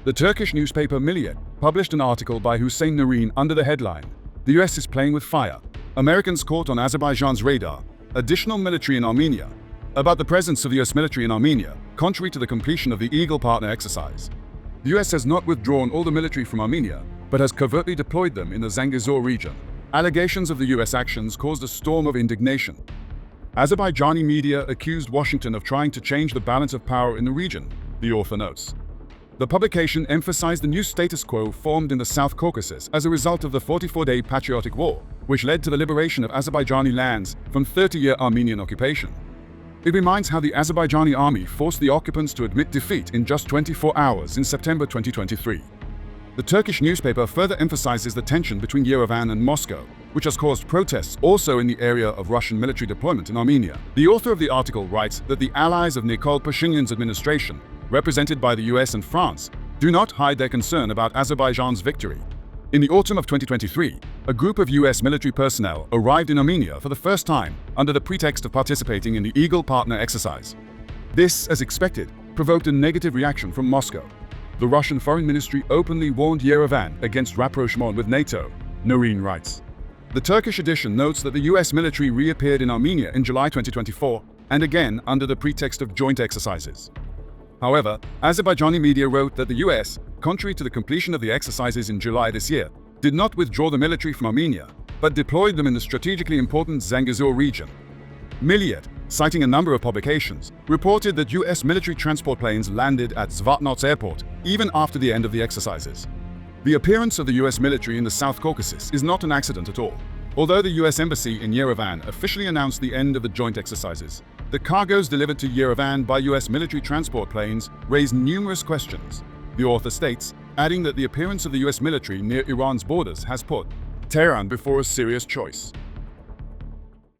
The Turkish newspaper Milliyet published an article by Hüseyin Nareen under the headline, "The US is playing with fire. Americans caught on Azerbaijan's radar. Additional military in Armenia," about the presence of the US military in Armenia, contrary to the completion of the Eagle Partner exercise. The US has not withdrawn all the military from Armenia, but has covertly deployed them in the Zangezur region. Allegations of the US actions caused a storm of indignation. Azerbaijani media accused Washington of trying to change the balance of power in the region, the author notes. The publication emphasized the new status quo formed in the South Caucasus as a result of the 44-day patriotic war, which led to the liberation of Azerbaijani lands from 30-year Armenian occupation. It reminds how the Azerbaijani army forced the occupants to admit defeat in just 24 hours in September 2023. The Turkish newspaper further emphasizes the tension between Yerevan and Moscow, which has caused protests also in the area of Russian military deployment in Armenia. The author of the article writes that the allies of Nikol Pashinyan's administration, represented by the US and France, do not hide their concern about Azerbaijan's victory. In the autumn of 2023, a group of US military personnel arrived in Armenia for the first time under the pretext of participating in the Eagle Partner exercise. This, as expected, provoked a negative reaction from Moscow. The Russian Foreign Ministry openly warned Yerevan against rapprochement with NATO, Nareen writes. The Turkish edition notes that the US military reappeared in Armenia in July 2024 and again under the pretext of joint exercises. However, Azerbaijani media wrote that the US, contrary to the completion of the exercises in July this year, did not withdraw the military from Armenia, but deployed them in the strategically important Zangezur region. Milliyet, citing a number of publications, reported that US military transport planes landed at Zvatnots airport even after the end of the exercises. The appearance of the US military in the South Caucasus is not an accident at all. Although the US embassy in Yerevan officially announced the end of the joint exercises, the cargoes delivered to Yerevan by US military transport planes raised numerous questions, the author states, adding that the appearance of the US military near Iran's borders has put Tehran before a serious choice.